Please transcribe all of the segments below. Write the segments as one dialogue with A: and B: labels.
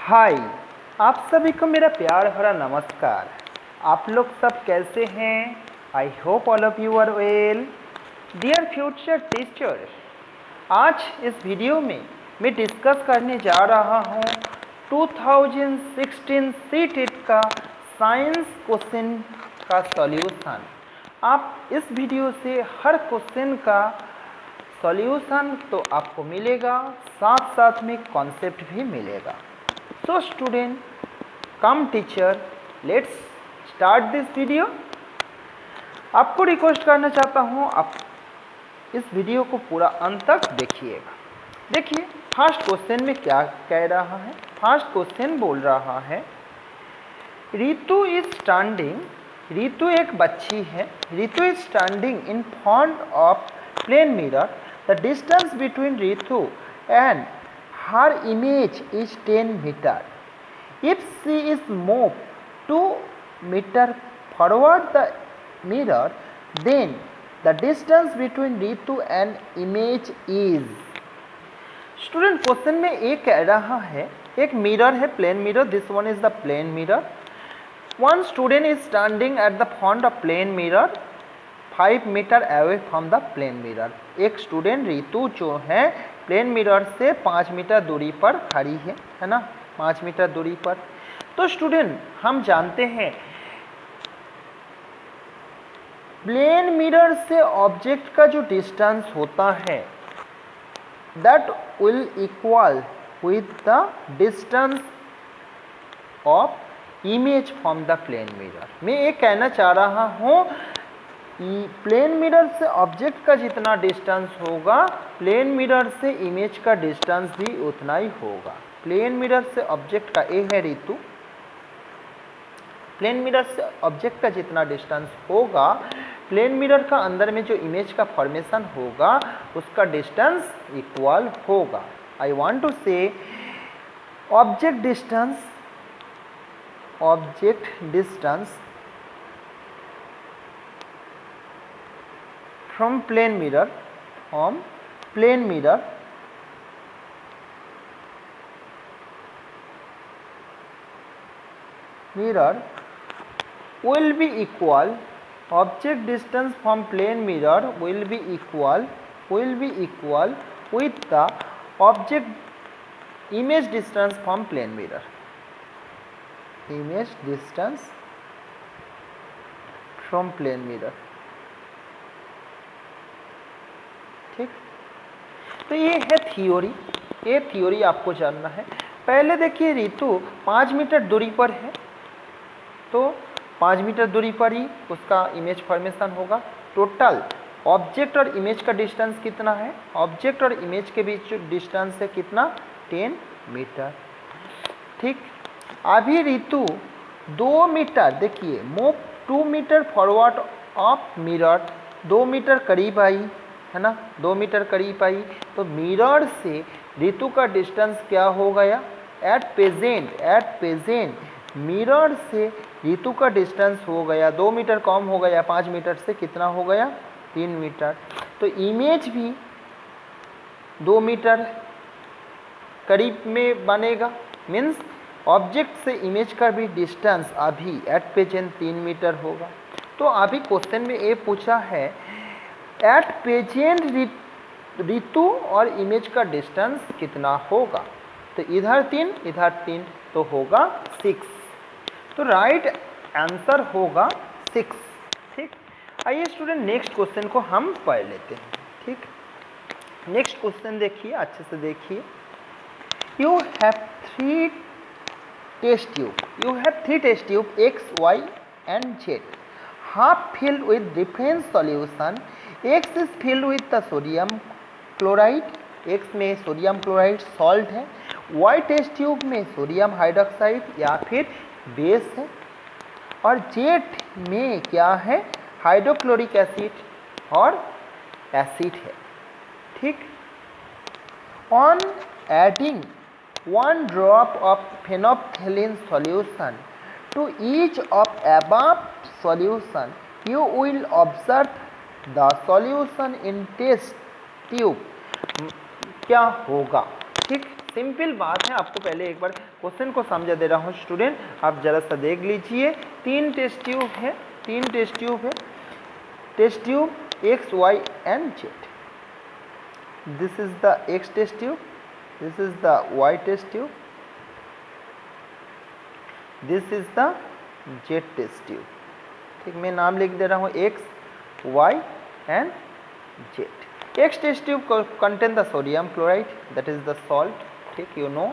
A: हाय, आप सभी को मेरा प्यार भरा नमस्कार। आप लोग सब कैसे हैं? I hope all of you are well. Dear future teacher, आज इस वीडियो में मैं डिस्कस करने जा रहा हूँ 2016 सीटेट का साइंस क्वेश्चन का सॉल्यूशन। आप इस वीडियो से हर क्वेश्चन का सॉल्यूशन तो आपको मिलेगा, साथ साथ में कॉन्सेप्ट भी मिलेगा। So student, come teacher, let's start this video। आपको रिक्वेस्ट करना चाहता हूँ आप इस वीडियो को पूरा अंत तक देखिएगा। देखिए फर्स्ट क्वेश्चन में क्या कह रहा है। फर्स्ट क्वेश्चन बोल रहा है रितु इज स्टैंडिंग, रितु एक बच्ची है, Ritu is standing in front of plane mirror, the distance between Ritu and her image is 10 meter. If she is moved 2 meter forward the mirror, then the distance between Ritu and image is। Student question में ये कह रहा है एक mirror है, plane mirror, this one is the plane mirror. One student is standing at the front of plane mirror 5 metre away from the plane mirror. एक student Ritu जो है प्लेन मिरर से 5 मीटर दूरी पर खड़ी है ना, 5 मीटर दूरी पर। तो स्टूडेंट हम जानते हैं प्लेन मिरर से ऑब्जेक्ट का जो डिस्टेंस होता है that will equal with the distance of image from the plane mirror. मैं ये कहना चाह रहा हूँ प्लेन मिरर से ऑब्जेक्ट का जितना डिस्टेंस होगा प्लेन मिरर से इमेज का डिस्टेंस भी उतना ही होगा। प्लेन मिरर से ऑब्जेक्ट का ए है रितु, प्लेन मिरर से ऑब्जेक्ट का जितना डिस्टेंस होगा प्लेन मिरर का अंदर में जो इमेज का फॉर्मेशन होगा उसका डिस्टेंस इक्वल होगा। आई वांट टू से object distance from plane mirror will be equal, object distance from plane mirror will be equal with the object image distance from plane mirror, image distance from plane mirror। ठीक, तो ये है theory, ये theory आपको जानना है। पहले देखिए रितु 5 मीटर दूरी पर है, तो 5 मीटर दूरी पर ही उसका इमेज फॉर्मेशन होगा। टोटल ऑब्जेक्ट और इमेज का डिस्टेंस कितना है? ऑब्जेक्ट और इमेज के बीच डिस्टेंस है कितना? 10 मीटर। ठीक, अभी रितु 2 मीटर, देखिए move 2 metre forward of mirror, 2 metre करीब आई है ना, 2 मीटर करीब आई, तो मिरर से रितु का डिस्टेंस क्या हो गया? एट प्रेजेंट मिरर से रितु का डिस्टेंस हो गया 2 मीटर कम हो गया, 5 मीटर से कितना हो गया? 3 मीटर। तो इमेज भी 2 मीटर करीब में बनेगा, मीन्स ऑब्जेक्ट से इमेज का भी डिस्टेंस अभी एट प्रेजेंट 3 मीटर होगा। तो अभी क्वेश्चन में ये पूछा है एट प्रेजेंट रितु और इमेज का डिस्टेंस कितना होगा? तो इधर 3 इधर 3 तो होगा 6, तो राइट आंसर होगा 6। ठीक, आइए स्टूडेंट नेक्स्ट क्वेश्चन को हम पढ़ लेते हैं। ठीक, नेक्स्ट क्वेश्चन देखिए, अच्छे से देखिए। You have 3 test tube X, Y and Z, half filled with different solution। X is filled with the sodium chloride, X में सोडियम क्लोराइड सॉल्ट है, Y टेस्ट ट्यूब में सोडियम हाइड्रोक्साइड या फिर base है, और Z में क्या है? हाइड्रोक्लोरिक एसिड और एसिड है। ठीक, on adding 1 drop of phenolphthalein solution to each of above solution, you will observe the solution in test tube क्या होगा? ठीक, सिंपल बात है, आपको पहले एक बार क्वेश्चन को समझा दे रहा हूँ स्टूडेंट, आप जरा सा देख लीजिए। 3 टेस्ट ट्यूब है, 3 टेस्ट ट्यूब है, test tube X Y and Z. This is the X test tube, this is the Y test tube, this is the Z test tube. ठीक, मैं नाम लिख दे रहा हूँ X Y and Z. X test tube contain the sodium chloride, that is the salt. ठीक, you know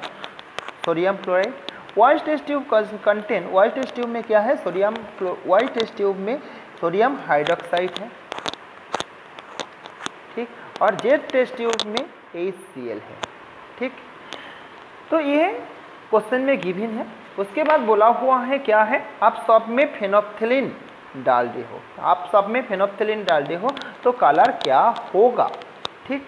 A: sodium chloride. Y test tube contain, Y test tube में क्या है, सोडियम, Y test tube में सोडियम हाइड्रोक्साइड है। ठीक, और Z test tube में HCl है। ठीक, तो ये क्वेश्चन में गिवन है। उसके बाद बोला हुआ है क्या है, आप सब में फेनोप्थिलीन डाल दे हो, आप सब में फेनोप्थिलीन डाल दे हो तो कलर क्या होगा। ठीक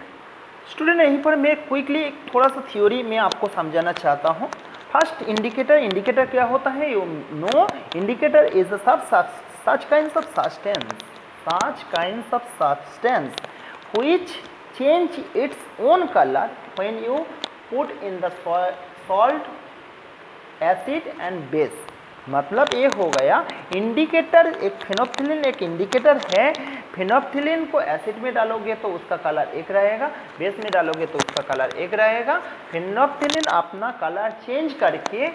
A: स्टूडेंट, यहीं पर मैं क्विकली थोड़ा सा थ्योरी में आपको समझाना चाहता हूँ। फर्स्ट इंडिकेटर, इंडिकेटर क्या होता है, you know indicator is a such kinds of substance which change its own color when you put in the salt, acid and base। मतलब ये हो गया इंडिकेटर, एक फेनोप्थिलीन एक इंडिकेटर है। फेनोप्थिलीन को एसिड में डालोगे तो उसका कलर एक रहेगा, बेस में डालोगे तो उसका कलर एक रहेगा। फेनोप्थिलीन अपना कलर चेंज करके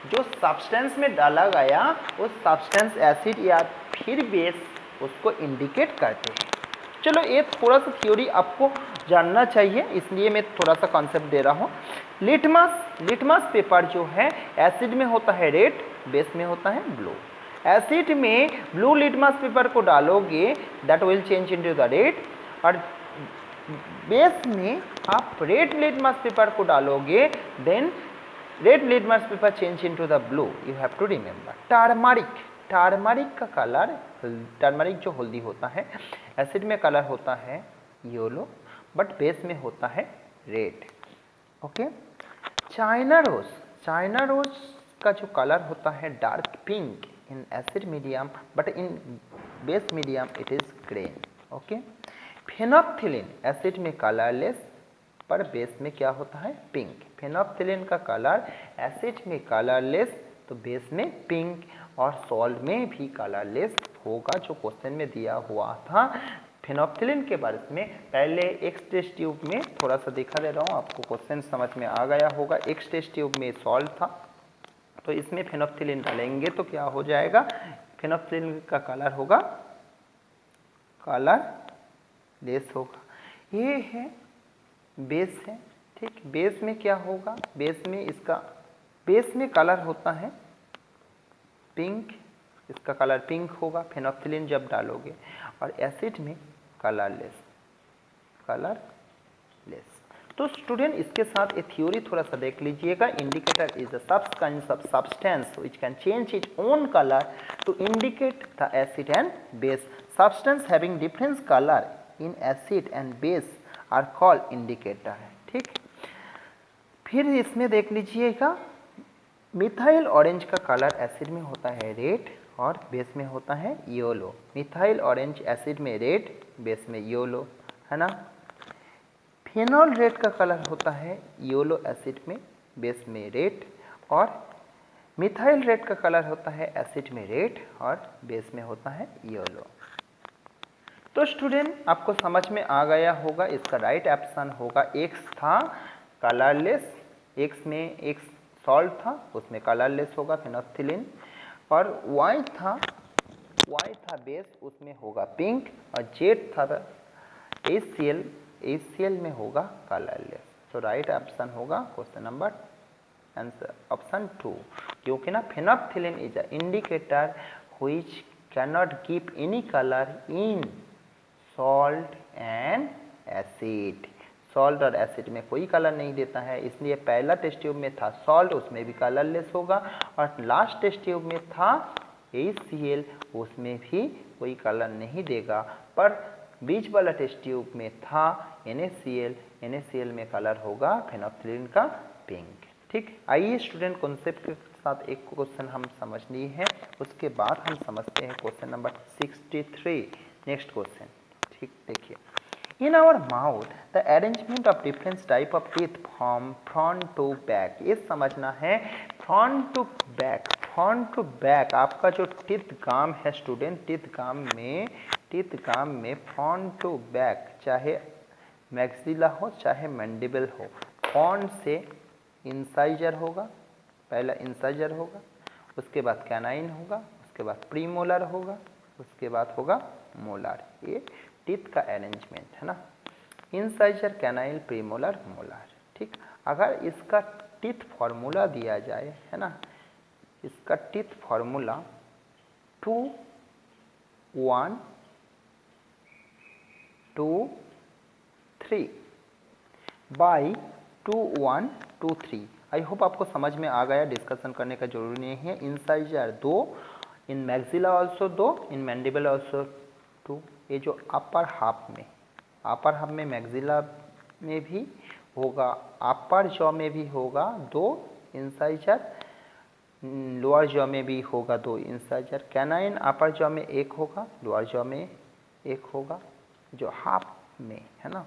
A: जो सब्सटेंस में डाला गया उस सब्सटेंस, एसिड या फिर बेस, उसको इंडिकेट करते हैं। चलो, ये थोड़ा सा थ्योरी आपको जानना चाहिए, इसलिए मैं थोड़ा सा कॉन्सेप्ट दे रहा हूँ। लिटमस पेपर जो है एसिड में होता है रेड, बेस में होता है ब्लू। एसिड में ब्लू लिटमस पेपर को डालोगे that will change into the red, और बेस में आप रेड लिटमस पेपर को डालोगे then red litmus paper change into the blue. You have to remember. Turmeric का कलर, टर्मरिक जो हल्दी होता है एसिड में कलर होता है येलो, बट बेस में होता है रेड। ओके, चाइना रोज का जो कलर होता है dark pink in acid medium, but in base medium it is green. Okay, phenolphthalein acid में कलरलेस पर बेस में क्या होता है, पिंक। फेनोप्थिलीन का कलर एसिड में कलरलेस तो बेस में पिंक, और सॉल्ट में भी कलरलेस होगा, जो क्वेश्चन में दिया हुआ था। फेनोप्थिलीन के बारे में पहले एक्स टेस्ट ट्यूब में थोड़ा सा दिखा दे रहा हूँ, आपको क्वेश्चन समझ में आ गया होगा। एक्स टेस्ट ट्यूब में सॉल्ट था, तो इसमें फेनोप्थिलीन डालेंगे तो क्या हो जाएगा, फेनोप्थिलीन का कलर होगा कलरलेस होगा। ये है बेस है। ठीक, बेस में क्या होगा, बेस में कलर होता है पिंक, इसका कलर पिंक होगा फेनोप्थिलीन जब डालोगे, और एसिड में कलरलेस। तो स्टूडेंट, इसके साथ ये थ्योरी थोड़ा सा देख लीजिएगा। Indicator is substance which can change its own colour to indicate the acid and base. Substance having different colour in acid and base are called indicator. ठीक, फिर इसमें देख लीजिएगा मिथाइल ऑरेंज का कलर एसिड में होता है रेड और बेस में होता है येलो। मिथाइल ऑरेंज एसिड में रेड, बेस में येलो, है ना। फिनॉल रेड का कलर होता है येलो एसिड में, बेस में रेड, और मिथाइल रेड का कलर होता है एसिड में रेड और बेस में होता है येलो। तो स्टूडेंट, आपको समझ में आ गया होगा, इसका राइट ऑप्शन होगा एक्स था कलरलेस। एक्स में एक सॉल्ट था, उसमें कलरलेस होगा फेनोप्थिलीन, और वाई था बेस, उसमें होगा पिंक, और जेड था HCl में होगा कलरलेस। तो राइट ऑप्शन होगा क्वेश्चन नंबर आंसर ऑप्शन 2, क्योंकि ना phenolphthalein is a indicator which can not give any colour in salt and acid. Salt और एसिड में कोई कलर नहीं देता है, इसलिए पहला टेस्ट ट्यूब में था सॉल्ट, उसमें भी कलरलेस होगा, और लास्ट टेस्ट ट्यूब में था HCl, उसमें भी कोई कलर नहीं देगा। पर बीच वाला टेस्ट ट्यूब में था NaCl में कलर होगा फेनोप्थिलीन का पिंक। ठीक, आइए स्टूडेंट, कॉन्सेप्ट के साथ एक क्वेश्चन हम समझ लिए हैं, उसके बाद हम समझते हैं क्वेश्चन नंबर 63। नेक्स्ट क्वेश्चन, ठीक, देखिए, In our mouth, the arrangement of different type of teeth from front to back. ये समझना है front to back. front to back आपका जो टीथ गाम है स्टूडेंट, टीथ गाम में front to back, चाहे मैक्सिला हो चाहे मैंडिबल हो, फ्रंट से इंसाइजर होगा, पहला इंसाइजर होगा, उसके बाद कैनाइन होगा, उसके बाद प्रीमोलर होगा, उसके बाद होगा मोलर। ये टीथ का अरेंजमेंट है ना, इंसाइजर, कैनाइल, प्रीमोलर, मोलर। ठीक, अगर इसका टीथ फार्मूला दिया जाए है ना, इसका teeth formula 2 1 2 3 by 2 1 2 3। I hope आपको समझ में आ गया, डिस्कशन करने का जरूरी नहीं है। इंसाइजर 2, इन मैक्सिला ऑल्सो 2, इन मैंडिबल ऑल्सो 2। ये जो अपर हाफ में मैक्सिला में भी होगा, अपर जॉ में भी होगा 2 इंसाइजर, लोअर जॉ में भी होगा 2 इंसाइजर। कैनाइन अपर जॉ में 1 होगा, लोअर जॉ में 1 होगा, जो हाफ में है ना।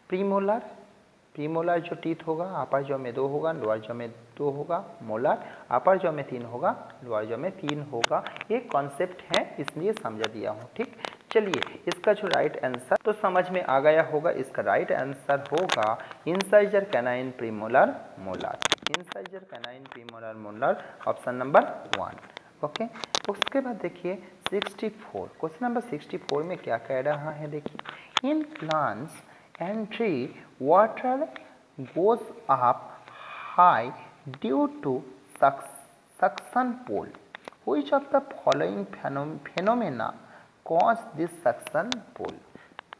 A: प्रीमोलर जो टीथ होगा, अपर जॉ में 2 होगा, लोअर जॉ में 2 होगा। मोलर अपर जॉ में 3 होगा, लोअर जॉ में 3 होगा। ये कॉन्सेप्ट है, इसलिए समझा दिया हूँ। ठीक, चलिए इसका जो राइट आंसर तो समझ में आ गया होगा। इसका राइट आंसर होगा incisor, canine, premolar, molar. Incisor, canine, premolar, molar, option number 1। Okay, उसके बाद देखिए 64, क्वेश्चन नंबर 64 में क्या कह रहा है देखिए, in plants and tree water goes up high due to suction pole, which of the following phenomena cause this suction pole.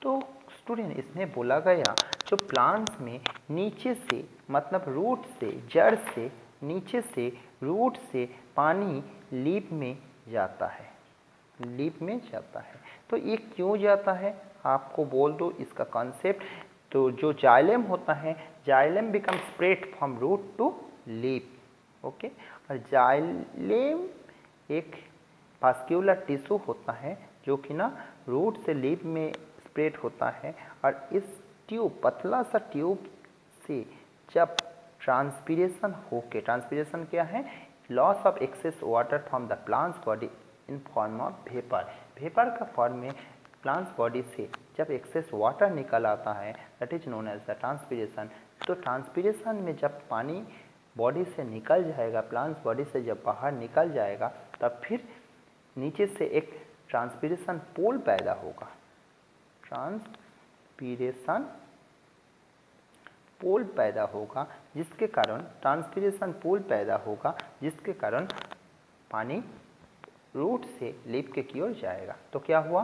A: तो स्टूडेंट इसमें बोला गया जो प्लांट्स में नीचे से मतलब रूट से, जड़ से, नीचे से रूट से पानी लीफ में जाता है, लीफ में जाता है। तो ये क्यों जाता है आपको बोल दो इसका कॉन्सेप्ट। तो जो जाइलम होता है, xylem become spread from root to leaf. Okay, और जाइलम एक वास्कुलर टिश्यू होता है जो कि ना रूट से लीफ में स्प्रेड होता है, और इस ट्यूब, पतला सा ट्यूब से जब ट्रांसपीरेशन होके, ट्रांसपीरेशन क्या है, loss of excess water from the plants body in form of vapour, vapour का फॉर्म में प्लांट्स बॉडी से जब एक्सेस वाटर निकल आता है, that is known as the transpiration. तो ट्रांसपीरेशन में जब पानी बॉडी से निकल जाएगा, प्लांट्स बॉडी से जब बाहर निकल जाएगा, तब फिर नीचे से एक ट्रांसपीरेशन पोल पैदा होगा, ट्रांसपीरेशन पोल पैदा होगा, जिसके कारण ट्रांसपीरेशन पोल पैदा होगा, जिसके कारण पानी रूट से लीफ के की ओर जाएगा। तो क्या हुआ,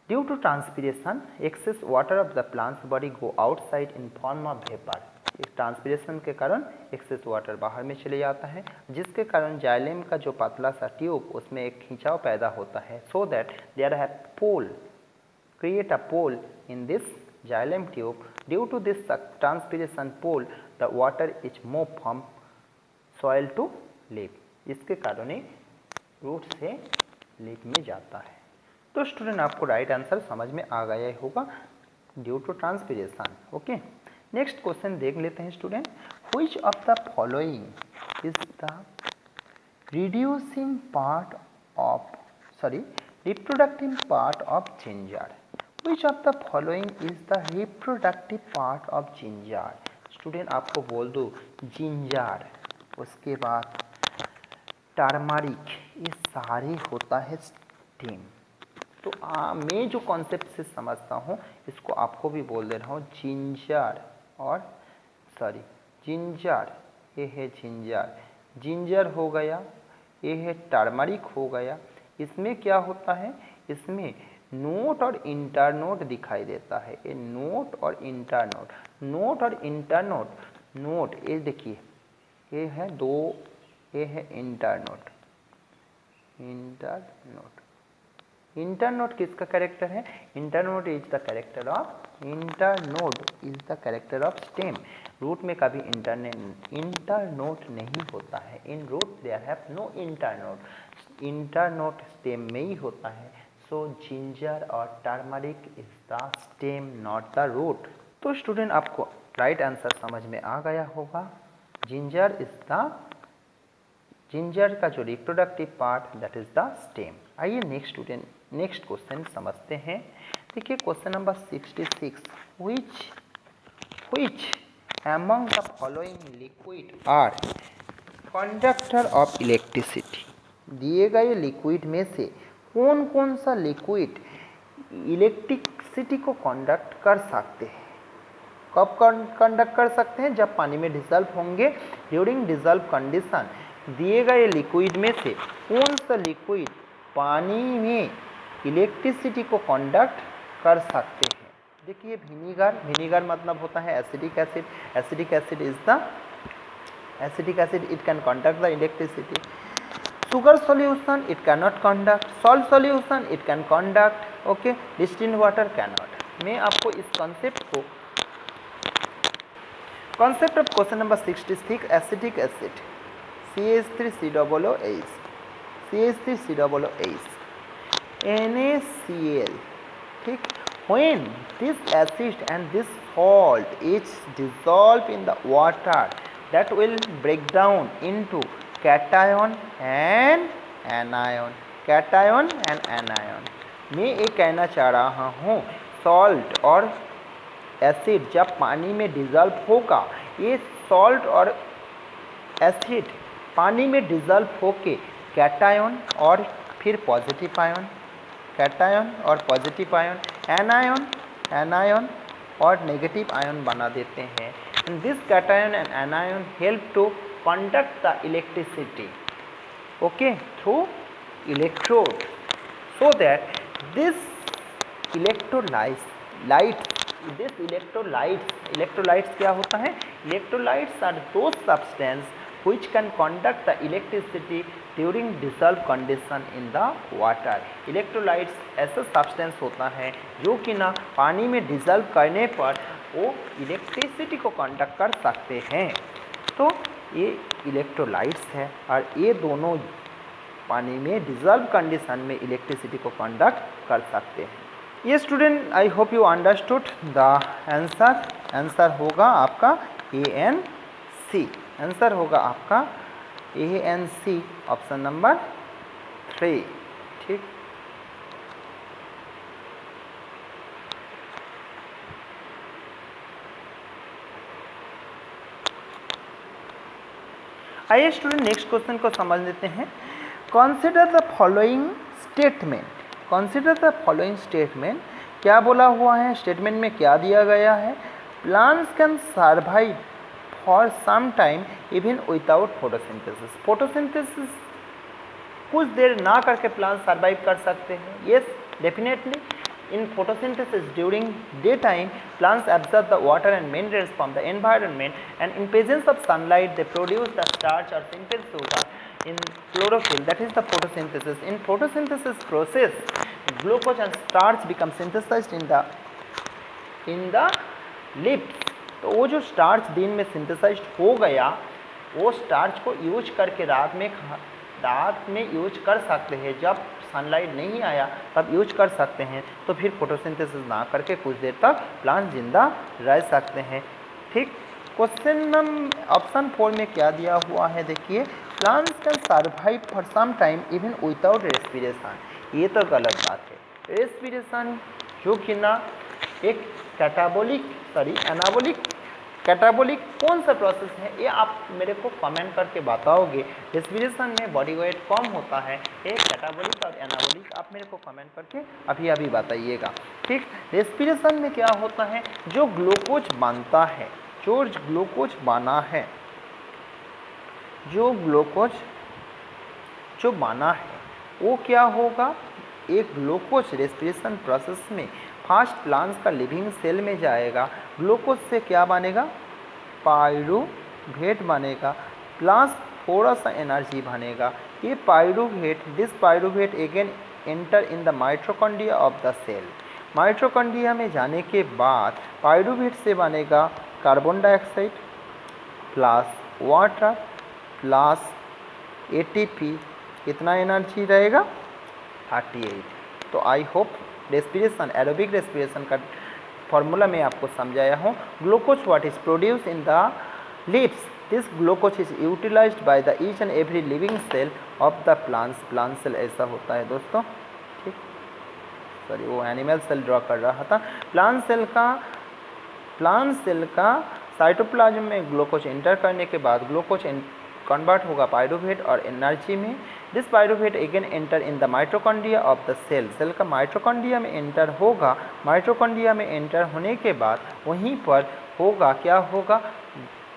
A: due to transpiration excess water of the plants body go outside in form of vapour. इस ट्रांसपीरेशन के कारण एक्सेस वाटर बाहर में चले जाता है, जिसके कारण जाइलम का जो पतला सा ट्यूब, उसमें एक खिंचाव पैदा होता है, so that there have pull, create a pull in this xylem tube. Due to this transpiration pull the water is move from soil to leaf. इसके कारण ही रूट से लीफ में जाता है। तो स्टूडेंट आपको राइट आंसर समझ में आ गया ही होगा, due to transpiration. Okay, next question देख लेते हैं student, which of the following is the reducing part of reproductive part of ginger. Which of the following is the reproductive part of ginger. Student आपको बोल दो ginger, उसके बाद turmeric, ये सारे होता है स्टेम। तो मैं जो कॉन्सेप्ट से समझता हूँ इसको आपको भी बोल दे रहा हूँ, जिंजर और जिंजर, ये है जिंजर, जिंजर हो गया, ये है टर्मरिक हो गया। इसमें क्या होता है, इसमें नोट और इंटरनोट दिखाई देता है, ये नोट और इंटरनोट, नोट और इंटरनोट। नोट ये देखिए, ये है 2, ये है इंटरनोट, इंटरनोट। इंटरनोड किसका कैरेक्टर है, internode is the character of, internode is the character of stem. Root में कभी इंटरनोड नहीं होता है, in root there have no internode, internode stem में ही होता है। सो जिंजर और turmeric is the stem not the root. तो स्टूडेंट आपको राइट आंसर समझ में आ गया होगा। जिंजर इज द जिंजर का जो reproductive part that is the stem. आइए नेक्स्ट स्टूडेंट नेक्स्ट क्वेश्चन समझते हैं। देखिए question number 66, which among the following liquid are conductor of electricity। दिए गए लिक्विड में से कौन कौन सा लिक्विड इलेक्ट्रिसिटी को कंडक्ट कर सकते हैं। कब कंडक्ट कर सकते हैं? जब पानी में डिजल्व होंगे। ड्यूरिंग डिजल्व कंडीशन दिए गए लिक्विड में से कौन सा लिक्विड पानी में इलेक्ट्रिसिटी को कंडक्ट कर सकते हैं। देखिए विनीगर मतलब होता है acidic acid. Acidic acid is the acidic acid it can conduct the electricity. Sugar solution it can not conduct. Salt solution it can conduct. Okay, distilled water can not. मैं आपको इस concept of question number 66 acidic acid CH3COOH CH3COOH NaCl, ठीक। When this acid and this salt is dissolved in the water, that will break down into cation and anion। cation and anion। मैं ये कहना चाह रहा हूँ salt और acid जब पानी में डिजल्व होगा, ये सॉल्ट और एसिड पानी में डिजल्व होके कैटायन और फिर पॉजिटिव आयन, कैटायन और पॉजिटिव आयन, एनायन और नेगेटिव आयन बना देते हैं। And this cation and anion help to conduct the electricity okay through electrode so that this electrolytes क्या होता है? Electrolytes are those substance which can conduct the electricity during dissolved condition in the water। Electrolytes ऐसा substance होता है जो कि ना पानी में डिजल्व करने पर वो इलेक्ट्रिसिटी को कंडक्ट कर सकते हैं। तो ये इलेक्ट्रोलाइट्स है और ये दोनों पानी में डिजल्व कंडीशन में इलेक्ट्रिसिटी को कंडक्ट कर सकते हैं। ये student I hope you understood the answer होगा आपका ANC। आंसर होगा आपका ANC ऑप्शन नंबर 3, ठीक। आइए स्टूडेंट नेक्स्ट क्वेश्चन को समझ लेते हैं। Consider the following statement. Consider the following statement क्या बोला हुआ है? स्टेटमेंट में क्या दिया गया है? Plants can survive for some time even without photosynthesis. Photosynthesis कुछ देर ना करके प्लांट सर्वाइव कर सकते हैं। Yes definitely in photosynthesis during day time plants absorb the water and minerals from the environment, and in presence of sunlight they produce the starch or simple sugar in chlorophyll, that is the photosynthesis। in photosynthesis process glucose and starch become synthesized in the leaves। तो वो जो starch दिन में synthesized हो गया वो starch को use करके रात में यूज कर सकते हैं। जब सनलाइट नहीं आया तब यूज कर सकते हैं। तो फिर फोटोसिंथेसिस ना करके कुछ देर तक प्लांट जिंदा रह सकते हैं, ठीक। क्वेश्चन नंबर ऑप्शन 4 में क्या दिया हुआ है? देखिए plants can survive for some time even without respiration. ये तो गलत बात है। रेस्पिरेशन जो कि ना एक एनाबॉलिक कैटाबॉलिक कौन सा प्रोसेस है ये आप मेरे को कमेंट करके बताओगे। रेस्पिरेशन में बॉडी वेट कम होता है। एक कैटाबॉलिक और एनाबॉलिक आप मेरे को कमेंट करके अभी बताइएगा, ठीक। रेस्पिरेशन में क्या होता है? जो ग्लूकोज बनता है, जो ग्लूकोज बना है वो क्या होगा? एक ग्लूकोज रेस्पिरेशन प्रोसेस में फर्स्ट प्लांट्स का लिविंग सेल में जाएगा। ग्लूकोज से क्या बनेगा? पाइरूवेट बनेगा, प्लस थोड़ा सा एनर्जी बनेगा। ये this pyruvate again enter in the mitochondria of the cell. Mitochondria में जाने के बाद पाइरूवेट से बनेगा carbon dioxide plus water plus ATP। कितना एनर्जी रहेगा? 38। तो I hope respiration, aerobic respiration का फॉर्मूला मैं आपको समझाया हूँ। Glucose what is produce in the leaves, this glucose is utilised by the each and every living cell of the plants. Plant cell ऐसा होता है दोस्तों, ठीक, सॉरी वो एनिमल सेल ड्रॉ कर रहा था। प्लांट सेल का साइटोप्लाज्म में ग्लूकोज एंटर करने के बाद ग्लूकोज कन्वर्ट होगा पायरुवेट और एनर्जी में। This pyruvate again enter in the mitochondria of the cell, cell का माइटोकॉन्ड्रिया में एंटर होगा। माइटोकॉन्ड्रिया में एंटर होने के बाद वहीं पर होगा, क्या होगा,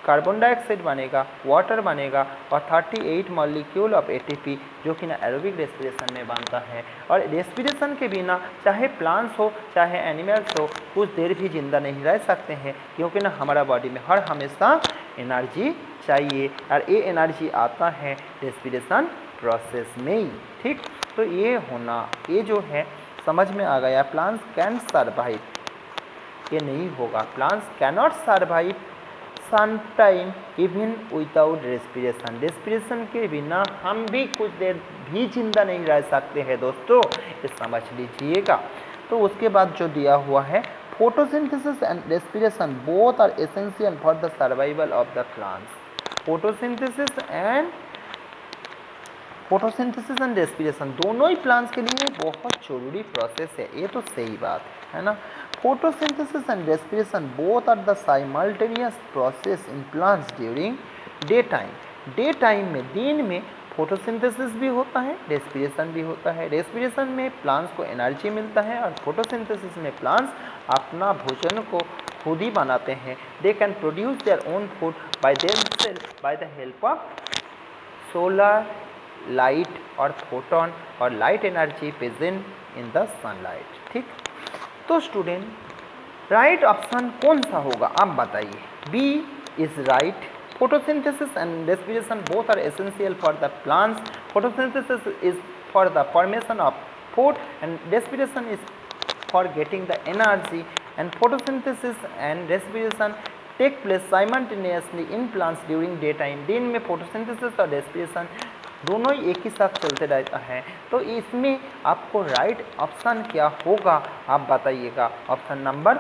A: कार्बन डाइऑक्साइड बनेगा, वाटर बनेगा और 38 मॉलिक्यूल ऑफ एटीपी जो कि ना एरोबिक रेस्पिरेशन में बनता है। और रेस्पिरेशन के बिना चाहे प्लांट्स हो चाहे एनिमल्स हो कुछ देर भी जिंदा नहीं रह सकते हैं, क्योंकि ना हमारा बॉडी में हर हमेशा एनर्जी चाहिए और ये एनर्जी आता है रेस्पिरेशन प्रोसेस में ही, ठीक। तो ये होना, ये जो है समझ में आ गया। प्लांट्स कैन सर्वाइव, ये नहीं होगा, plants cannot survive some time even without respiration, respiration के बिना हम भी कुछ देर भी जिंदा नहीं रह सकते हैं दोस्तों, ये समझ लीजिएगा। तो उसके बाद जो दिया हुआ है, photosynthesis and respiration both are essential for the survival of the plants. Photosynthesis and respiration दोनों ही प्लांट्स के लिए बहुत जरूरी प्रोसेस है, ये तो सही बात है ना। Photosynthesis and respiration both are the simultaneous process in plants during day time. Day time में, दिन में फोटोसिंथेसिस भी होता है, रेस्पिरेशन भी होता है। रेस्पिरेशन में प्लांट्स को एनर्जी मिलता है और फोटोसिंथेसिस में प्लांट्स अपना भोजन को खुद ही बनाते हैं। They can produce their own food by themself by the help of solar light और फोटोन और light energy present in the sunlight, ठीक। तो स्टूडेंट राइट ऑप्शन कौन सा होगा आप बताइए। B is right, photosynthesis and respiration both are essential for the plants. Photosynthesis is for the formation of food and respiration is for getting the energy, and photosynthesis and respiration take place simultaneously in plants during day time. दिन में photosynthesis और respiration दोनों ही एक ही साथ चलते रहता है। तो इसमें आपको राइट ऑप्शन क्या होगा आप बताइएगा, ऑप्शन नंबर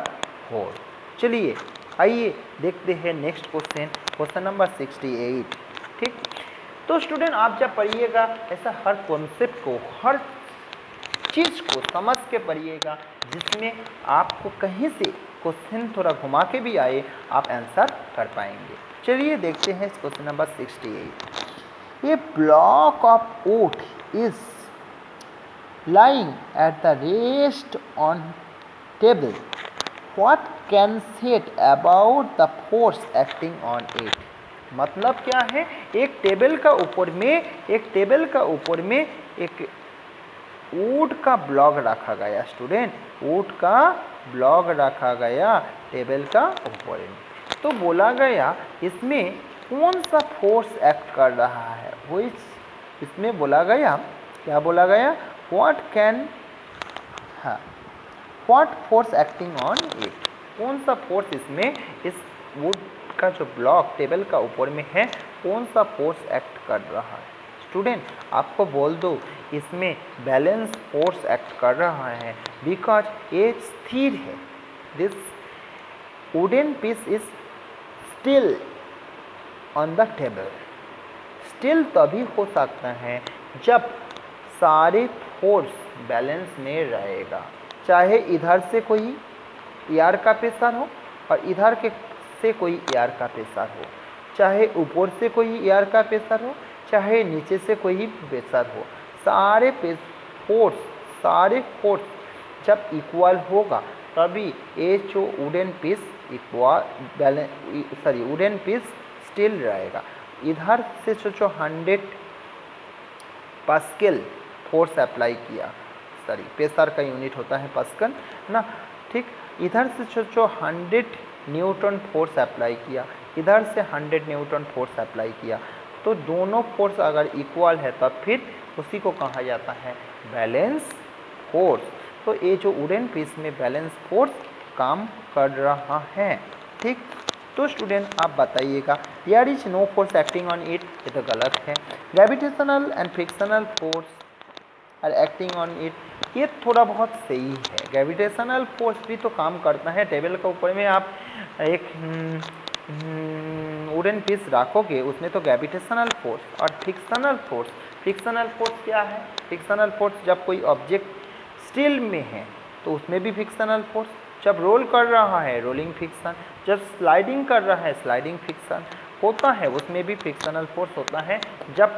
A: 4। चलिए आइए देखते हैं नेक्स्ट क्वेश्चन, क्वेश्चन नंबर 68, ठीक। तो स्टूडेंट आप जब पढ़िएगा ऐसा हर कॉन्सेप्ट को, हर चीज़ को समझ के पढ़िएगा, जिसमें आपको कहीं से क्वेश्चन थोड़ा घुमा के भी आए आप आंसर कर पाएंगे। चलिए देखते हैं question number 68। A block of wood is lying at the rest on table. What can said about the force acting on it? मतलब क्या है, एक टेबल का ऊपर में एक वुड का ब्लॉक रखा गया। स्टूडेंट वुड का ब्लॉक रखा गया टेबल का ऊपर में, तो बोला गया इसमें कौन सा फोर्स एक्ट कर रहा है। वो इसमें बोला गया, क्या बोला गया, what force acting on it, कौन सा फोर्स इसमें, इस वुड का जो ब्लॉक टेबल का ऊपर में है कौन सा फोर्स एक्ट कर रहा है। स्टूडेंट आपको बोल दो इसमें बैलेंस फोर्स एक्ट कर रहा है, बिकॉज ये स्थिर है। This wooden piece is still on the table. Still तभी हो सकता है जब सारे फोर्स बैलेंस में रहेगा, चाहे इधर से कोई एयर का प्रेशर हो और इधर के से कोई एयर का प्रेशर हो, चाहे ऊपर से कोई एयर का प्रेशर हो, चाहे नीचे से कोई प्रेशर हो, सारे फोर्स जब इक्वल होगा तभी ये जो wooden piece wooden piece still रहेगा। इधर से जो 100 पास्कल फोर्स अप्लाई किया, प्रेशर का यूनिट होता है पास्कल ना, ठीक। इधर से जो 100 न्यूटन फोर्स अप्लाई किया, इधर से 100 न्यूटन फोर्स अप्लाई किया, तो दोनों फोर्स अगर इक्वल है तब फिर उसी को कहा जाता है बैलेंस फोर्स। तो ये जो वुडन पीस में बैलेंस फोर्स काम कर रहा है, ठीक। तो स्टूडेंट आप बताइएगा, there is no force acting on it, ये तो गलत है। Gravitational and frictional force are acting on it, ये थोड़ा बहुत सही है। ग्रेविटेशनल फोर्स भी तो काम करता है। टेबल के ऊपर में आप एक वुडन पीस रखोगे, उसमें तो ग्रेविटेशनल फोर्स और फिक्शनल फोर्स। फिक्शनल फोर्स क्या है? फिक्शनल फोर्स जब कोई ऑब्जेक्ट स्टिल में है तो उसमें भी फिक्शनल फोर्स, जब रोल कर रहा है रोलिंग फिक्शन, जब स्लाइडिंग कर रहा है स्लाइडिंग फिक्शन होता है, उसमें भी फिक्शनल फोर्स होता है। जब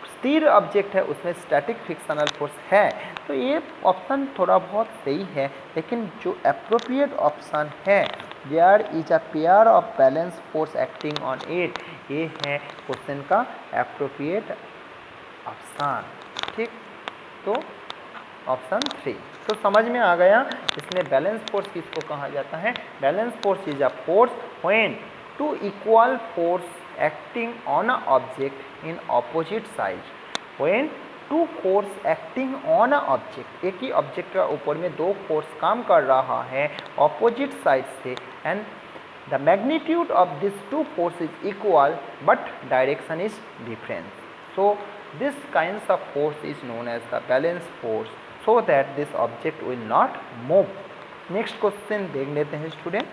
A: स्थिर ऑब्जेक्ट है उसमें स्टैटिक फिक्शनल फोर्स है। तो ये ऑप्शन थोड़ा बहुत सही है, लेकिन जो अप्रोप्रिएट ऑप्शन है there is a pair of balance force acting on it, ये है क्वेश्चन का अप्रोप्रिएट ऑप्शन। ठीक, तो ऑप्शन 3 तो समझ में आ गया। इसमें बैलेंस फोर्स किसको कहा जाता है? Balance force is a force when two equal force acting on a object in opposite side. When two force acting on a object, एक ही ऑब्जेक्ट के ऊपर में दो फोर्स काम कर रहा है ऑपोजिट साइड से, and the magnitude of this two force is equal but direction is different. So this kinds of force is known as the balance force, so that this object will not move. Next question देख लेते हैं student.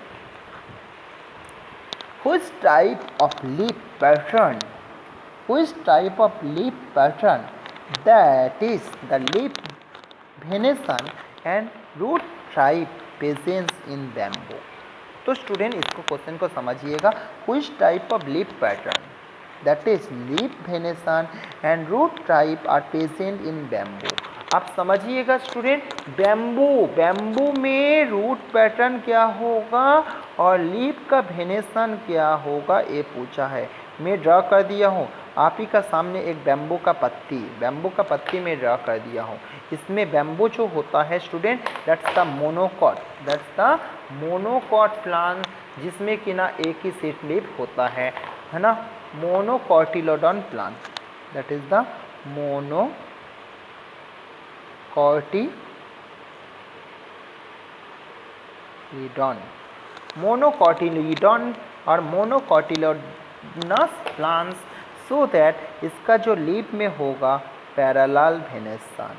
A: Which type of leaf pattern, which type of leaf pattern, that is the leaf venation and root type presents in bamboo? तो student इसको question को समझिएगा। Which type of leaf pattern, that is leaf venation and root type are present in bamboo? आप समझिएगा student, bamboo में root pattern क्या होगा और लीफ का वेनेशन क्या होगा, ये पूछा है। मैं ड्रा कर दिया हूँ आप ही का सामने एक बैम्बू का पत्ती में ड्रा कर दिया हूँ। इसमें बैम्बू जो होता है student, that's the monocot plant, जिसमें कि ना एक ही सीड लीफ होता है ना, मोनोकॉटिलोडॉन प्लांट, दैट इज द मोनोकॉटिलीडॉन और मोनोकॉटिलोडनस प्लांट्स, सो दैट इसका जो लीफ में होगा पैरेलल वेनेशन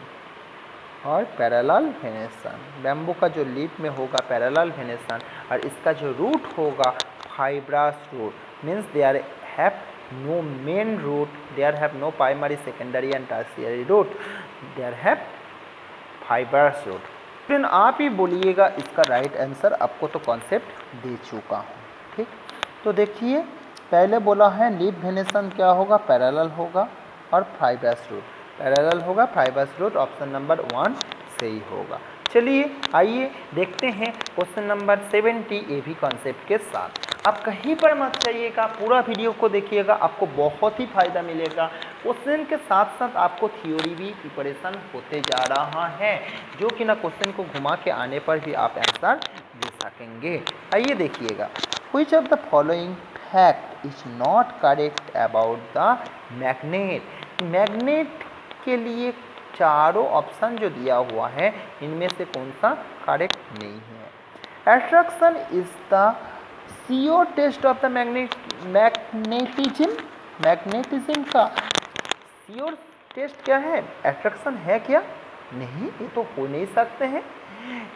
A: और पैरेलल वेनेशन, बैम्बू का जो लीफ में होगा पैरेलल वेनेशन और इसका जो रूट होगा fibrous root, means they are have no main root, there have no primary, secondary and tertiary root, there have fibrous root. फिर आप ही बोलिएगा इसका राइट आंसर, आपको तो कॉन्सेप्ट दे चुका हूँ। ठीक, तो देखिए पहले बोला है लीफ वेनेशन क्या होगा, पैरेलल होगा और फाइब्रस रूट, पैरेलल होगा फाइब्रस रूट, ऑप्शन नंबर 1 सही होगा। चलिए आइए देखते हैं क्वेश्चन नंबर 70 ए भी कॉन्सेप्ट के साथ। आप कहीं पर मत जाइएगा, पूरा वीडियो को देखिएगा, आपको बहुत ही फायदा मिलेगा। क्वेश्चन के साथ साथ आपको थ्योरी भी प्रिपरेशन होते जा रहा है, जो कि ना क्वेश्चन को घुमा के आने पर भी आप आंसर दे सकेंगे। आइए देखिएगा, which of the following fact is not correct about the magnet. Magnet के लिए चारों ऑप्शन जो दिया हुआ है, इनमें से कौन सा करेक्ट नहीं है? Attraction is the CO test of the magnetism का CO टेस्ट क्या है? अट्रैक्शन है क्या? नहीं, ये तो हो नहीं सकते हैं।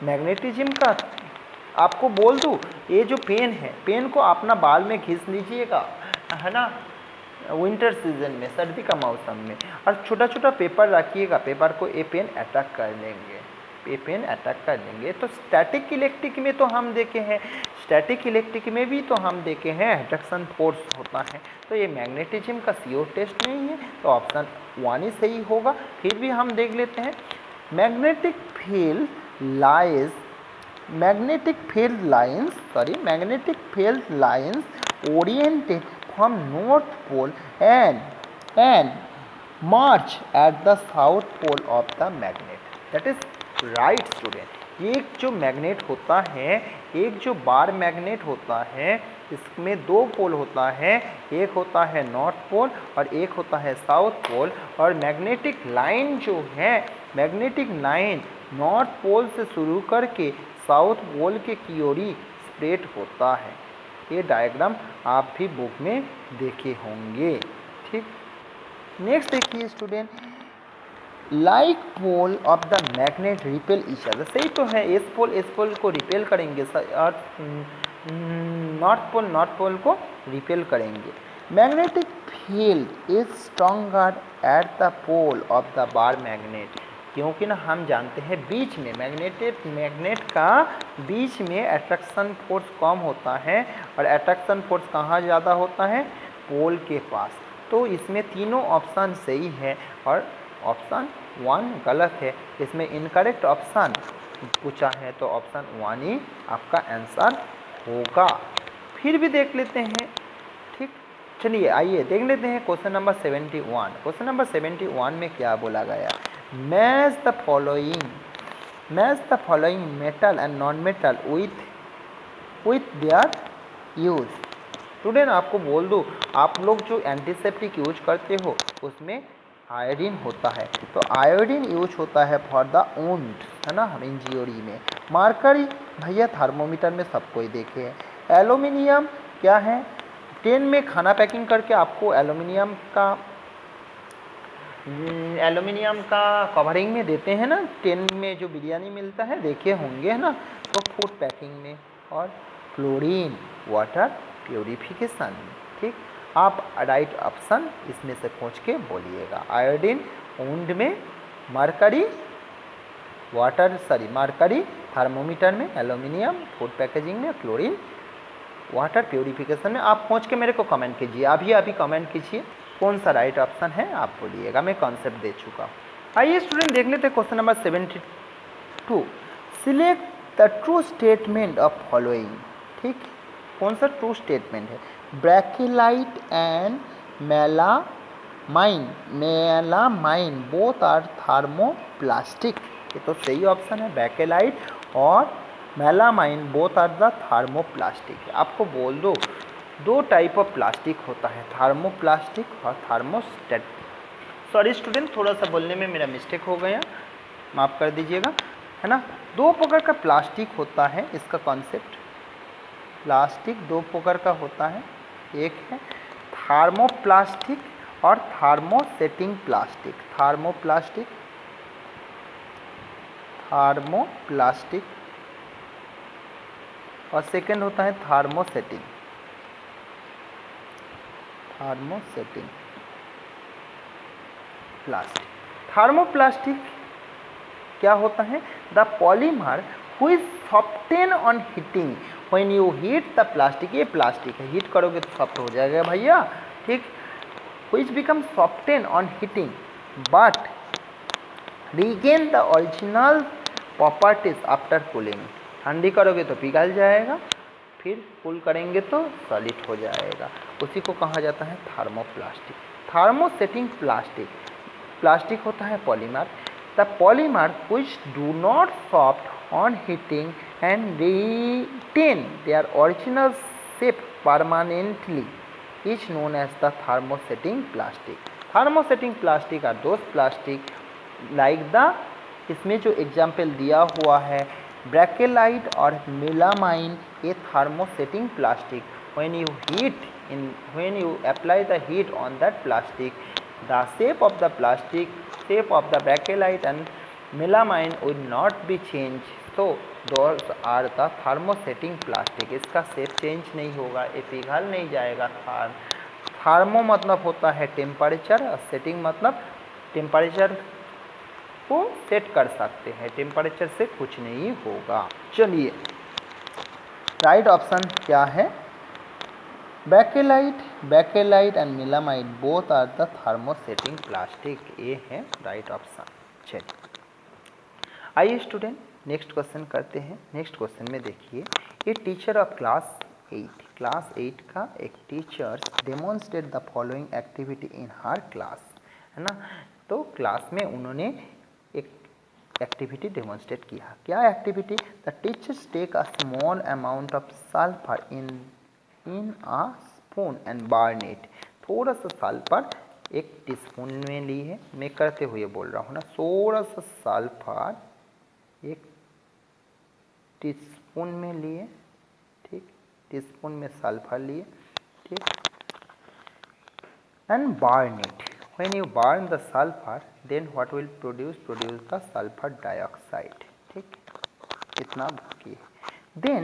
A: मैग्नेटिज्म का आपको बोल दूँ, ये जो पेन है, पेन को अपना बाल में घिस लीजिएगा, है ना, विंटर सीजन में, सर्दी का मौसम में, और छोटा छोटा पेपर रखिएगा, पेपर को ये पेन अटैक कर लेंगे, ये पेन अटैक कर लेंगे। तो स्टैटिक इलेक्ट्रिक में तो हम देखे हैं, स्टैटिक इलेक्ट्रिक में भी तो हम देखे हैं अट्रैक्शन फोर्स होता है। तो ये मैग्नेटिज्म का CO टेस्ट नहीं है, तो ऑप्शन 1 ही सही होगा। फिर भी हम देख लेते हैं, magnetic field lines oriented from north pole and march at the south pole of the magnet, that is right student। एक जो मैग्नेट होता है, एक जो बार मैग्नेट होता है, इसमें 2 पोल होता है, एक होता है नॉर्थ पोल और एक होता है साउथ पोल। और मैग्नेटिक लाइन जो है, मैग्नेटिक लाइन नॉर्थ पोल से शुरू करके साउथ पोल के की ओर स्प्रेड होता है। ये डायग्राम आप भी बुक में देखे होंगे। ठीक, नेक्स्ट देखिए student, like pole of the magnet repel each other. सही तो है, एस पोल को रिपेल करेंगे और नॉर्थ पोल को रिपेल करेंगे। Magnetic field is stronger at the pole of the bar magnet, क्योंकि ना हम जानते हैं बीच में मैग्नेट का बीच में अट्रैक्शन फोर्स कम होता है और अट्रैक्शन फोर्स कहाँ ज़्यादा होता है, पोल के पास। तो इसमें तीनों ऑप्शन सही है और ऑप्शन 1 गलत है। इसमें इनकरेक्ट ऑप्शन पूछा है तो ऑप्शन 1 ही आपका आंसर होगा। फिर भी देख लेते हैं, ठीक। चलिए आइए देख लेते हैं क्वेश्चन नंबर 71। क्वेश्चन नंबर 71 में क्या बोला गया, match the following metal and non metal with their use. Student आपको बोल दूँ, आप लोग जो एंटीसेप्टिक यूज करते हो उसमें आयोडीन होता है, तो आयोडीन यूज होता है फॉर द वुंड, है ना, इंजरी में। मार्करी भैया थर्मोमीटर में सबको ही देखे हैं। एल्यूमिनियम क्या है, ट्रेन में खाना पैकिंग करके आपको एल्यूमिनियम का कवरिंग में देते हैं ना, ट्रेन में जो बिरयानी मिलता है देखे होंगे, है ना, तो फूड पैकिंग में। और क्लोरीन वाटर प्योरीफिकेशन में, ठीक। आप राइट ऑप्शन इसमें से खोज के बोलिएगा। आयोडीन वुंड में, मरकरी थर्मोमीटर में, एल्यूमिनियम फूड पैकेजिंग में, क्लोरीन वाटर प्योरीफिकेशन में। आप खोज के मेरे को कमेंट कीजिए, अभी कमेंट कीजिए कौन सा राइट ऑप्शन है, आप बोलिएगा। मैं कॉन्सेप्ट दे चुका हूँ। आइए स्टूडेंट देख लेते हैं question number 72। Select the true statement of following, ठीक। कौन सा ट्रू स्टेटमेंट है, bakelite and melamine both are thermoplastic. ये तो सही ऑप्शन है, ब्रैकेलाइट और melamine both are the thermoplastic. आपको बोल दो टाइप ऑफ प्लास्टिक होता है, थर्मोप्लास्टिक और थर्मोस्टेट। सॉरी स्टूडेंट, थोड़ा सा बोलने में मेरा मिस्टेक हो गया, माफ़ कर दीजिएगा, है ना। दो प्रकार का प्लास्टिक होता है, इसका कॉन्सेप्ट प्लास्टिक दो प्रकार का होता है, एक है थर्मोप्लास्टिक और थर्मोसेटिंग प्लास्टिक। थर्मोप्लास्टिक और सेकंड होता है थर्मोसेटिंग प्लास्टिक। थर्मोप्लास्टिक क्या होता है, the polymer who soften on heating when you heat the plastic. ये प्लास्टिक है, हीट करोगे तो सॉफ्ट हो जाएगा भैया, ठीक। which become soften on heating but regain the original properties after cooling। ठंडी करोगे तो पिघल जाएगा, फिर कूल करेंगे तो सॉलिड हो जाएगा, उसी को कहा जाता है थर्मोप्लास्टिक। थर्मोसेटिंग प्लास्टिक होता है polymer, the polymer which do not soft on heating and retain their original shape permanently is known as the thermosetting plastic। thermosetting plastic are those plastic like the, इसमें जो example दिया हुआ है bakelite और melamine, ये thermosetting plastic। when you apply the heat on that plastic, the shape of the brachylight and melamine will not be changed, so those are the thermosetting plastic। इसका shape change नहीं होगा, ये पिघल नहीं जाएगा। Thermo मतलब होता है टेम्परेचर और सेटिंग मतलब टेम्परेचर को सेट कर सकते हैं, टेम्परेचर से कुछ नहीं होगा। चलिए राइट ऑप्शन क्या है, bakelite and melamine both are the thermosetting plastic, ये है राइट ऑप्शन। चलिए आइए स्टूडेंट नेक्स्ट क्वेश्चन करते हैं। नेक्स्ट क्वेश्चन में देखिए, ये टीचर ऑफ क्लास 8 का एक teacher demonstrate the following activity in her class, है ना। तो क्लास में उन्होंने एक एक्टिविटी डेमोन्स्ट्रेट किया। क्या activity, the teachers take a small amount of sulphur in a spoon and burn it. थोड़ा सा सल्फर एक टीस्पून में ली है, मैं करते हुए बोल रहा हूँ ना, थोड़ा सा सल्फर एक टीस्पून में लिए, ठीक, टीस्पून में सल्फर लिए, ठीक, and burn it When you burn the sulfur, then what will produce the sulfur dioxide. ठीक, इतना बाकी है. Then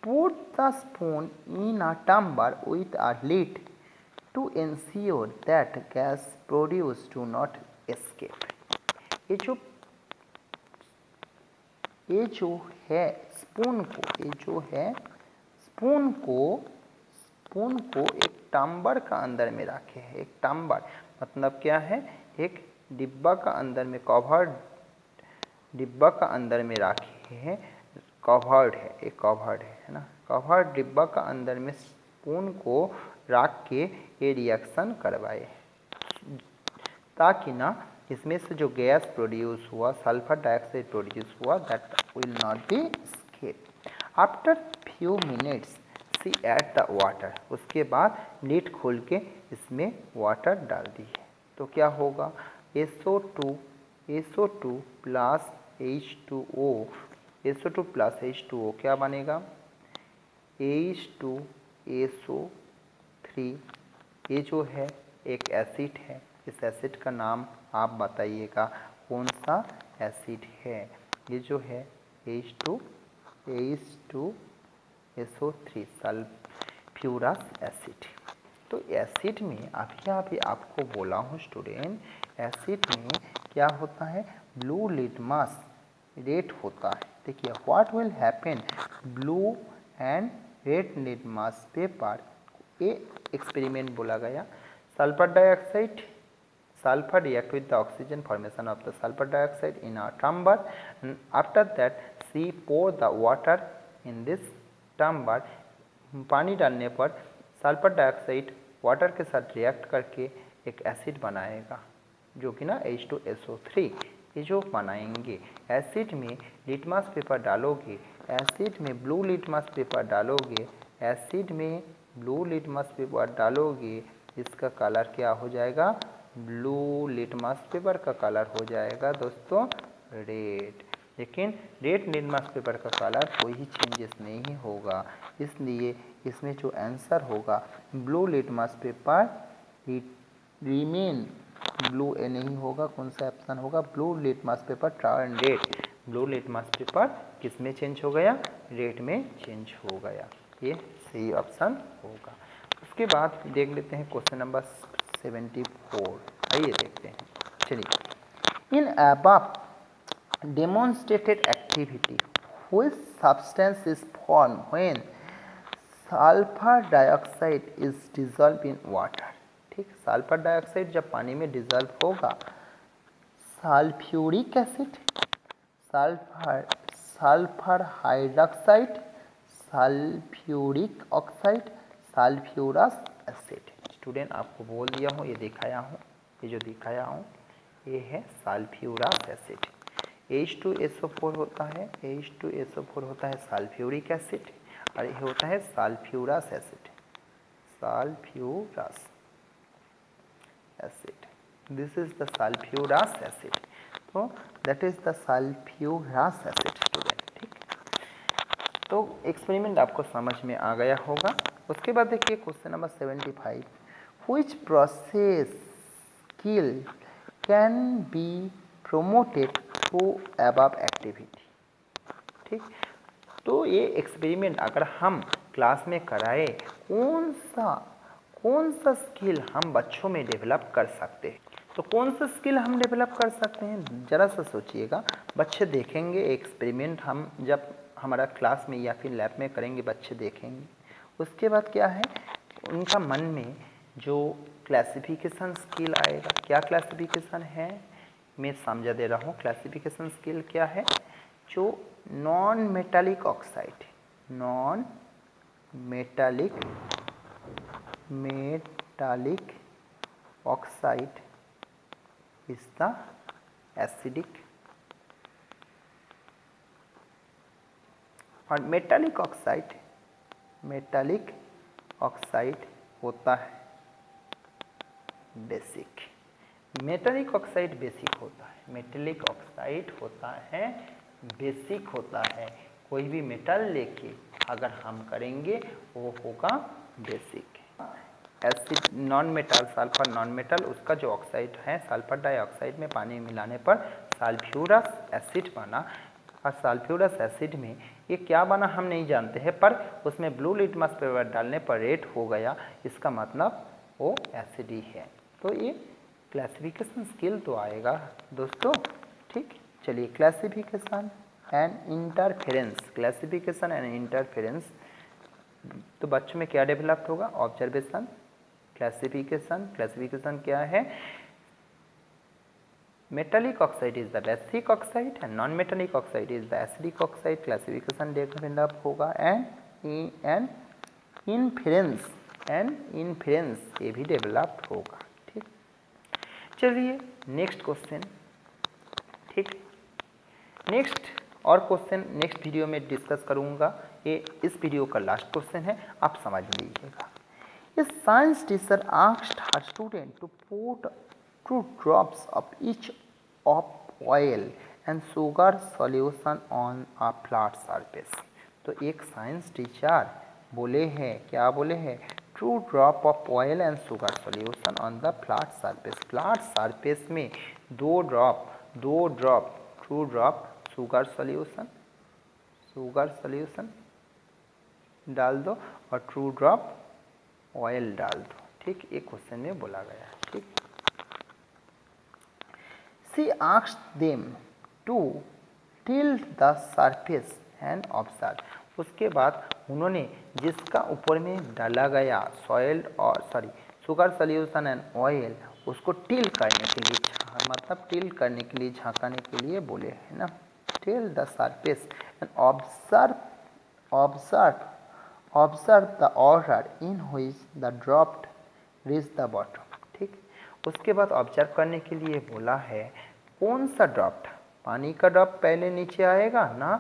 A: put the spoon in a tumbler with a lid to ensure that gas produced do not escape. ये जो है spoon को एक टम्बर का अंदर में रखे हैं. एक टम्बर मतलब क्या है, एक डिब्बा का अंदर में डिब्बा का अंदर में रखे हैं. कवर्ड है ना. कवर्ड डिब्बा का अंदर में स्पून को रख के ये रिएक्शन करवाए ताकि ना इसमें से जो गैस प्रोड्यूस हुआ, सल्फर डाइऑक्साइड प्रोड्यूस हुआ, that will not be escape. After few minutes she add the water. उसके बाद लिड खोल के इसमें वाटर डाल दी है तो क्या होगा, SO2 प्लस H2O क्या बनेगा, H2SO3. ये जो है एक एसिड है. इस एसिड का नाम आप बताइएगा कौन सा एसिड है. ये जो है H2SO3 सल्फ्यूरस एसिड. तो एसिड में अभी आपको बोला हूँ स्टूडेंट, एसिड में क्या होता है, ब्लू लिटमस रेट होता है. देखिए what will happen, blue and red litmus paper. ये एक्सपेरिमेंट बोला गया. sulfur react with the oxygen formation of the sulfur dioxide in a tumbler. After that she pour the water in this tumbler. पानी डालने पर sulphur dioxide water के साथ react करके एक एसिड बनाएगा जो कि ना H2SO3. ये जो बनाएंगे एसिड में लिटमस पेपर डालोगे, एसिड में ब्लू लिटमस पेपर डालोगे, इसका कलर क्या हो जाएगा, ब्लू लिटमस पेपर का कलर हो जाएगा दोस्तों रेड. लेकिन रेड लिटमस पेपर का कलर कोई ही चेंजेस नहीं होगा. इसलिए इसमें जो आंसर होगा blue litmus paper remain blue नहीं होगा. कौन सा ऑप्शन होगा, blue litmus paper turn red. Blue litmus paper किस में चेंज हो गया, रेड में चेंज हो गया. ये सही ऑप्शन होगा. उसके बाद देख लेते हैं क्वेश्चन नंबर 74. आइए देखते हैं. चलिए, इन above demonstrated activity which substance is formed when sulfur dioxide is dissolved in water. ठीक, सल्फर डाइऑक्साइड जब पानी में डिजॉल्व होगा, sulphuric acid, sulphur hydroxide, sulphuric oxide, sulphurous acid. Student आपको बोल दिया हूँ, ये दिखाया हूँ, ये जो दिखाया हूँ ये है सल्फ्यूरस एसिड. H2SO4 होता है, H2SO4 होता है सल्फ्यूरिक एसिड और ये होता है sulphurous acid. Sulphurous acid, this is the sulphurous acid. तो that is the sulphurous acid student. ठीक, तो एक्सपेरिमेंट आपको समझ में आ गया होगा. उसके बाद देखिए question number 75. Which process skill can be promoted through above activity. ठीक, तो ये एक्सपेरिमेंट अगर हम क्लास में कराए, कौन सा स्किल हम बच्चों में डेवलप कर सकते हैं. तो कौन सा स्किल हम डेवलप कर सकते हैं, ज़रा सा सोचिएगा. बच्चे देखेंगे एक्सपेरिमेंट, हम जब हमारा क्लास में या फिर लैब में करेंगे बच्चे देखेंगे. उसके बाद क्या है, उनका मन में जो क्लासिफिकेशन स्किल आएगा. क्या क्लासिफिकेशन है, मैं समझा दे रहा हूँ. क्लासिफिकेशन स्किल क्या है, जो non metallic oxide is the acidic और मेटालिक ऑक्साइड होता है बेसिक. मेटालिक ऑक्साइड बेसिक होता है, मेटालिक ऑक्साइड होता है बेसिक होता है. कोई भी मेटल लेके अगर हम करेंगे वो होगा basic. Acid non metal sulphur non metal, उसका जो ऑक्साइड है सल्फर डाइऑक्साइड में पानी मिलाने पर सल्फ्यूरस एसिड बना। और सल्फ्यूरस एसिड में ये क्या बना हम नहीं जानते हैं, पर उसमें ब्लू लिटमस पेपर डालने पर रेड हो गया, इसका मतलब वो एसिड ही है। तो ये क्लासिफिकेशन स्किल तो आएगा दोस्तों। ठीक, चलिए classification and interference, classification and interference तो बच्चों में क्या डेवलप होगा, ऑब्जर्वेशन, क्लासिफिकेशन। क्लासिफिकेशन क्या है, metallic oxide is the basic oxide and non metallic oxide is the acidic oxide, classification develop होगा। एंड इनफेरेंस ये भी डेवलप होगा। ठीक, चलिए नेक्स्ट क्वेश्चन। ठीक, नेक्स्ट और क्वेश्चन नेक्स्ट वीडियो में डिस्कस करूंगा, ये इस वीडियो का लास्ट क्वेश्चन है, आप समझ लीजिएगा। A science teacher asked her student to put 2 drops of each of oil and sugar solution on a flat surface। तो एक साइंस टीचर बोले हैं, क्या बोले हैं, 2 drop of oil and sugar solution on the flat surface. Flat surface में 2 drop 2 drop sugar solution डाल दो और 2 ड्रॉप ऑयल डाल दो। ठीक, एक क्वेश्चन में बोला गया है। ठीक, she asked them to tilt the surface and observe. उसके बाद उन्होंने जिसका ऊपर में डाला गया सॉइल और शुगर सॉल्यूशन एंड ऑयल, उसको टिल करने के लिए, मतलब टिल करने के लिए, झांकाने के लिए बोले है ना। Till the surface and observe the order in which the drop reach the bottom. ठीक, उसके बाद ऑब्जर्व करने के लिए बोला है कौन सा ड्रॉप, पानी का ड्रॉप पहले नीचे आएगा ना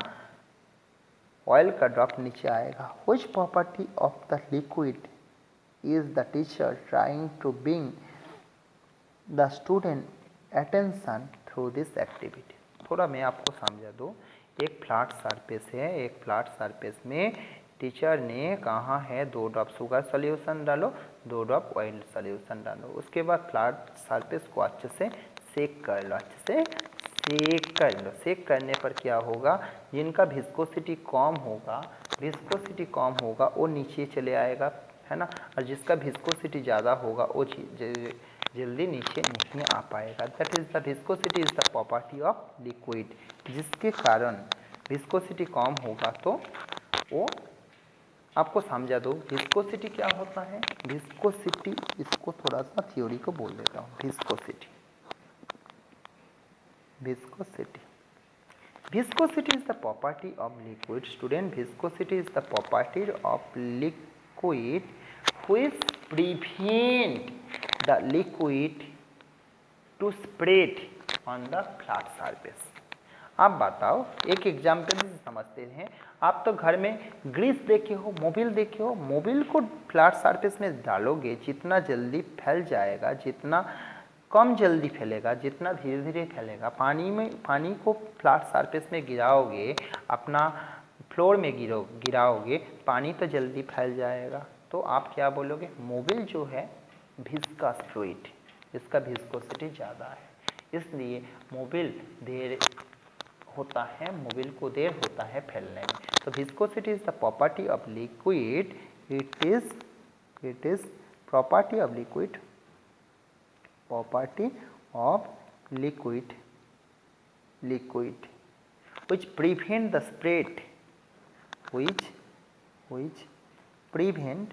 A: ऑयल का ड्रॉप नीचे आएगा। Which property of the liquid is the teacher trying to bring the student attention through this activity. थोड़ा मैं आपको समझा दूँ, एक फ्लैट सरफेस है, एक फ्लैट सरफेस में टीचर ने कहा है 2 ड्रॉप शुगर सॉल्यूशन डालो, 2 ड्रॉप ऑयल सॉल्यूशन डालो। उसके बाद फ्लैट सरफेस को अच्छे से सेक कर लो, अच्छे से सेक कर लो। सेक करने पर क्या होगा, जिनका विस्कोसिटी कम होगा वो नीचे चले आएगा, है ना, और जिसका विस्कोसिटी ज़्यादा होगा वो जल्दी नीचे नहीं आ पाएगा। That is the viscosity is the property of liquid, जिसके कारण विस्कोसिटी कम होगा तो वो, आपको समझा दो विस्कोसिटी क्या होता है। विस्कोसिटी, इसको थोड़ा सा थ्योरी को बोल देता हूँ। Viscosity is the property of liquid, student, viscosity is the property of liquid which prevent the liquid to spread on the flat surface। आप बताओ, एक एग्जाम्पल से समझते हैं। आप तो घर में ग्रीस देखे हो, मोबिल देखे हो, मोबिल को फ्लैट सरफेस में डालोगे, जितना जल्दी फैल जाएगा, जितना कम जल्दी फैलेगा, जितना धीरे धीरे फैलेगा। पानी को फ्लैट सरफेस में गिराओगे, अपना फ्लोर में गिराओगे, पानी तो जल्दी फैल जाएगा। तो आप क्या बोलोगे, मोबिल जो है विस्कस फ्लूइड, इसका विस्कोसिटी ज़्यादा है, इसलिए मोबिल देर होता है, मोबिल को देर होता है फैलने में। तो viscosity is the property of liquid, it is property of liquid which prevent the spread, which prevent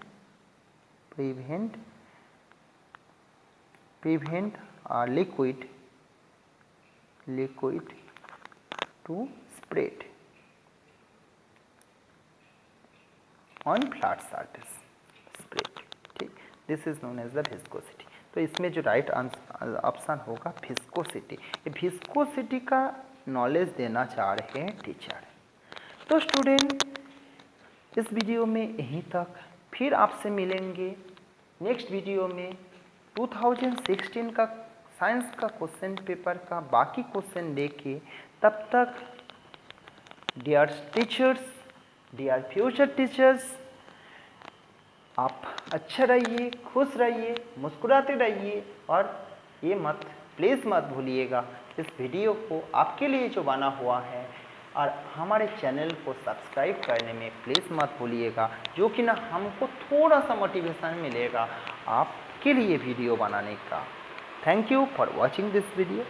A: a liquid to spread on flat surface, spread। ठीक, this is known as the viscosity. तो इसमें जो right option होगा viscosity. ये viscosity का knowledge देना चाह रहे हैं टीचर। तो स्टूडेंट, इस वीडियो में यहीं तक, फिर आपसे मिलेंगे नेक्स्ट वीडियो में 2016 का साइंस का क्वेश्चन पेपर का बाकी क्वेश्चन लेके। तब तक dear teachers, dear future teachers, आप अच्छा रहिए, खुश रहिए, मुस्कुराते रहिए और ये मत प्लीज़ मत भूलिएगा इस वीडियो को आपके लिए जो बना हुआ है और हमारे चैनल को सब्सक्राइब करने में प्लीज़ मत भूलिएगा, जो कि ना हमको थोड़ा सा मोटिवेशन मिलेगा आपके लिए वीडियो बनाने का। Thank you for watching this video.